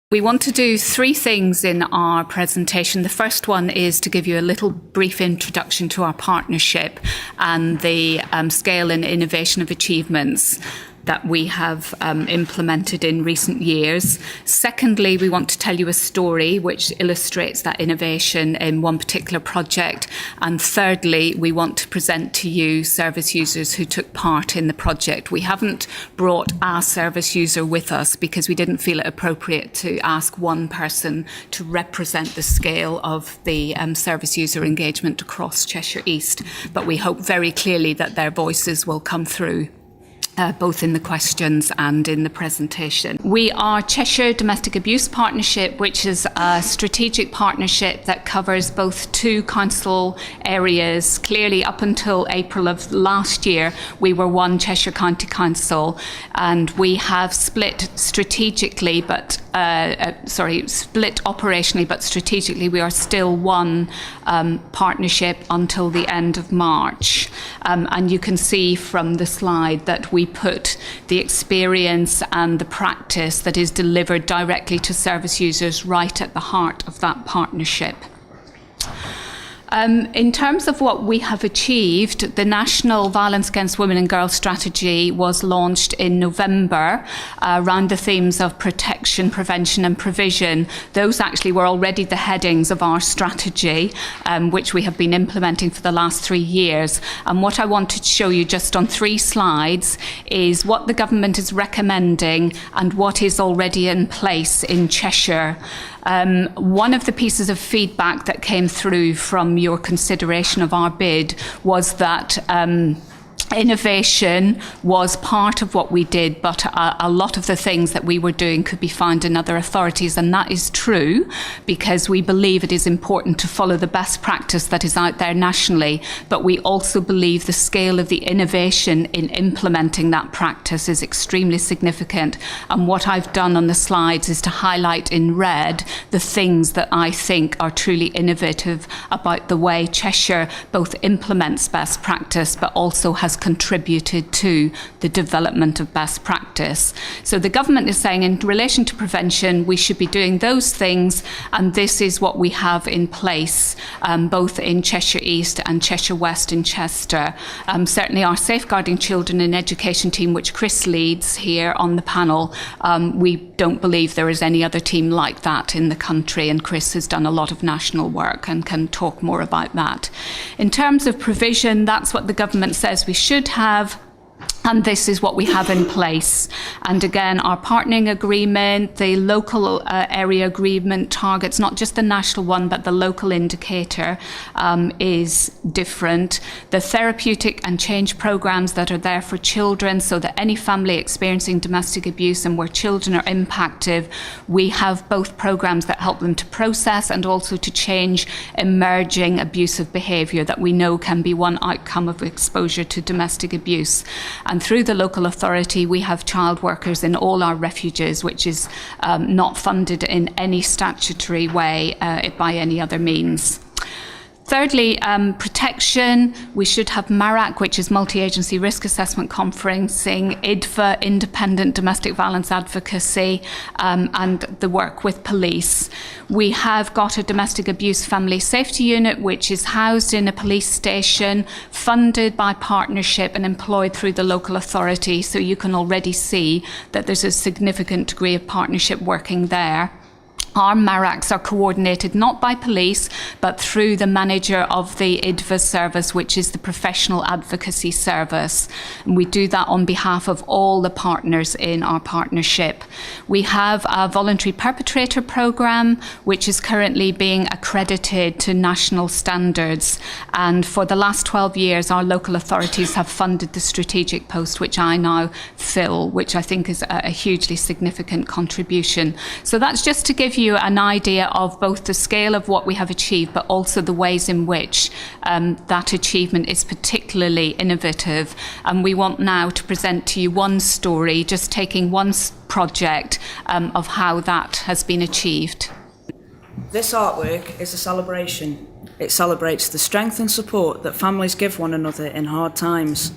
We want to do three things in our presentation. The first one is to give you a little brief introduction to our partnership and the scale and innovation of achievements that we have implemented in recent years. Secondly, we want to tell you a story which illustrates that innovation in one particular project. And thirdly, we want to present to you service users who took part in the project. We haven't brought our service user with us because we didn't feel it appropriate to ask one person to represent the scale of the service user engagement across Cheshire East. But we hope very clearly that their voices will come through. Both in the questions and in the presentation. We are Cheshire Domestic Abuse Partnership, which is a strategic partnership that covers both two council areas. Clearly, up until April of last year, we were one Cheshire County Council, and we have split strategically, split operationally, but strategically, we are still one partnership until the end of March. And you can see from the slide that we put the experience and the practice that is delivered directly to service users right at the heart of that partnership. In terms of what we have achieved, the National Violence Against Women and Girls Strategy was launched in November around the themes of protection, prevention and provision. Those actually were already the headings of our strategy, which we have been implementing for the last 3 years. And what I wanted to show you just on 3 slides is what the government is recommending and what is already in place in Cheshire. One of the pieces of feedback that came through from your consideration of our bid was that innovation was part of what we did, but a lot of the things that we were doing could be found in other authorities, and that is true because we believe it is important to follow the best practice that is out there nationally, but we also believe the scale of the innovation in implementing that practice is extremely significant. And what I've done on the slides is to highlight in red the things that I think are truly innovative about the way Cheshire both implements best practice but also has contributed to the development of best practice. So the government is saying in relation to prevention, we should be doing those things, and this is what we have in place, both in Cheshire East and Cheshire West in Chester. Certainly our Safeguarding Children in Education team, which Chris leads here on the panel, we don't believe there is any other team like that in the country, and Chris has done a lot of national work and can talk more about that. In terms of provision, that's what the government says we should have, and this is what we have in place. And again, our partnering agreement, the local area agreement targets, not just the national one, but the local indicator is different. The therapeutic and change programs that are there for children, so that any family experiencing domestic abuse and where children are impacted, we have both programs that help them to process and also to change emerging abusive behaviour that we know can be one outcome of exposure to domestic abuse. And through the local authority, we have child workers in all our refuges, which is not funded in any statutory way by any other means. Thirdly, protection. We should have MARAC, which is Multi-Agency Risk Assessment Conferencing, IDVA, Independent Domestic Violence Advocacy, and the work with police. We have got a Domestic Abuse Family Safety Unit, which is housed in a police station, funded by partnership and employed through the local authority. So you can already see that there's a significant degree of partnership working there. Our MARACs are coordinated not by police, but through the manager of the IDVA service, which is the Professional Advocacy Service. And we do that on behalf of all the partners in our partnership. We have a voluntary perpetrator programme, which is currently being accredited to national standards. And for the last 12 years, our local authorities have funded the strategic post, which I now fill, which I think is a hugely significant contribution. So that's just to give you an idea of both the scale of what we have achieved, but also the ways in which that achievement is particularly innovative. And we want now to present to you one story, just taking one project of how that has been achieved. This artwork is a celebration. It celebrates the strength and support that families give one another in hard times.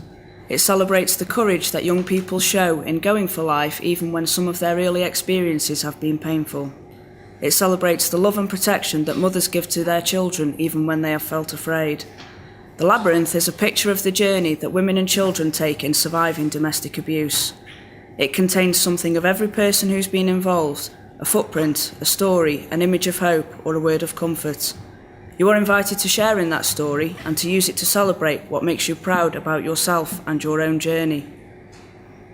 It celebrates the courage that young people show in going for life even when some of their early experiences have been painful. It celebrates the love and protection that mothers give to their children even when they have felt afraid. The Labyrinth is a picture of the journey that women and children take in surviving domestic abuse. It contains something of every person who's been involved, a footprint, a story, an image of hope, or a word of comfort. You are invited to share in that story and to use it to celebrate what makes you proud about yourself and your own journey.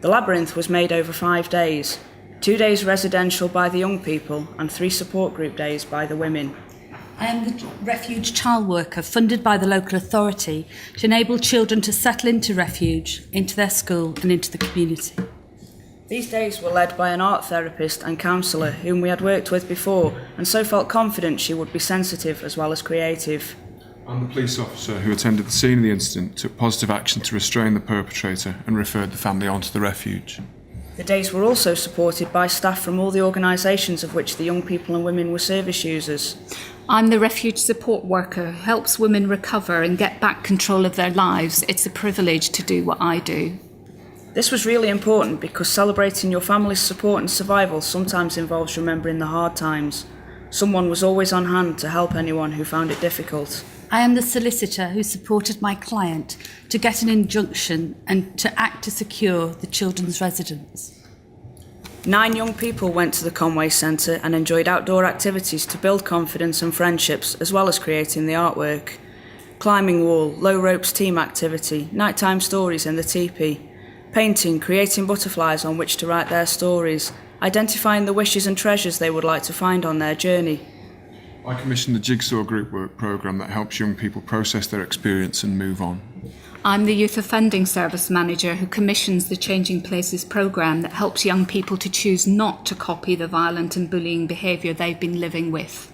The Labyrinth was made over 5 days, 2 days residential by the young people and 3 support group days by the women. I am the refuge child worker funded by the local authority to enable children to settle into refuge, into their school and into the community. These days were led by an art therapist and counsellor whom we had worked with before and so felt confident she would be sensitive as well as creative. And the police officer who attended the scene of the incident took positive action to restrain the perpetrator and referred the family on to the refuge. The days were also supported by staff from all the organisations of which the young people and women were service users. I'm the refuge support worker who helps women recover and get back control of their lives. It's a privilege to do what I do. This was really important because celebrating your family's support and survival sometimes involves remembering the hard times. Someone was always on hand to help anyone who found it difficult. I am the solicitor who supported my client to get an injunction and to act to secure the children's residence. 9 young people went to the Conway Centre and enjoyed outdoor activities to build confidence and friendships as well as creating the artwork. Climbing wall, low ropes team activity, nighttime stories in the teepee, painting, creating butterflies on which to write their stories, identifying the wishes and treasures they would like to find on their journey. I commissioned the Jigsaw Group Work programme that helps young people process their experience and move on. I'm the Youth Offending Service Manager who commissions the Changing Places programme that helps young people to choose not to copy the violent and bullying behaviour they've been living with.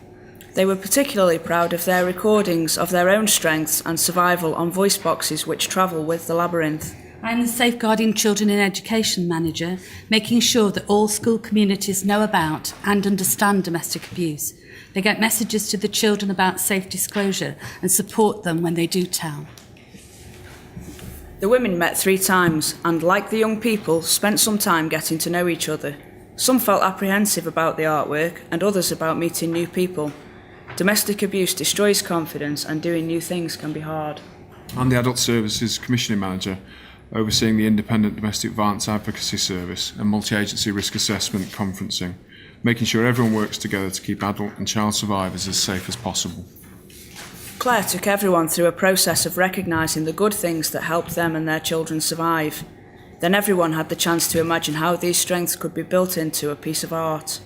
They were particularly proud of their recordings of their own strengths and survival on voice boxes which travel with the Labyrinth. I am the Safeguarding Children in Education Manager, making sure that all school communities know about and understand domestic abuse. They get messages to the children about safe disclosure and support them when they do tell. The women met 3 times and, like the young people, spent some time getting to know each other. Some felt apprehensive about the artwork and others about meeting new people. Domestic abuse destroys confidence and doing new things can be hard. I'm the Adult Services Commissioning Manager, overseeing the Independent Domestic Violence Advocacy Service and multi-agency risk assessment conferencing, making sure everyone works together to keep adult and child survivors as safe as possible. Claire took everyone through a process of recognising the good things that helped them and their children survive. Then everyone had the chance to imagine how these strengths could be built into a piece of art.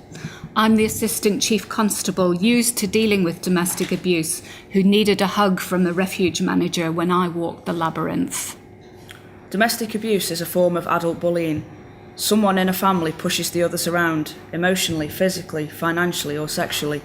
I'm the Assistant Chief Constable used to dealing with domestic abuse who needed a hug from the refuge manager when I walked the Labyrinth. Domestic abuse is a form of adult bullying. Someone in a family pushes the others around, emotionally, physically, financially or sexually.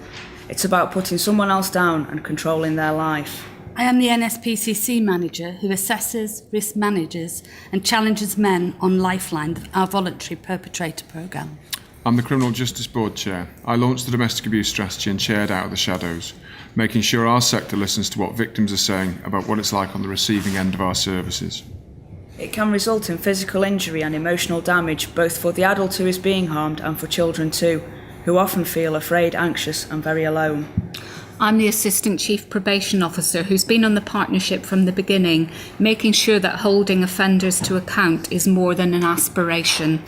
It's about putting someone else down and controlling their life. I am the NSPCC Manager who assesses, risk manages and challenges men on Lifeline, our voluntary perpetrator programme. I'm the Criminal Justice Board Chair. I launched the domestic abuse strategy and chaired Out of the Shadows, making sure our sector listens to what victims are saying about what it's like on the receiving end of our services. It can result in physical injury and emotional damage both for the adult who is being harmed and for children too, who often feel afraid, anxious and very alone. I'm the Assistant Chief Probation Officer who's been on the partnership from the beginning, making sure that holding offenders to account is more than an aspiration.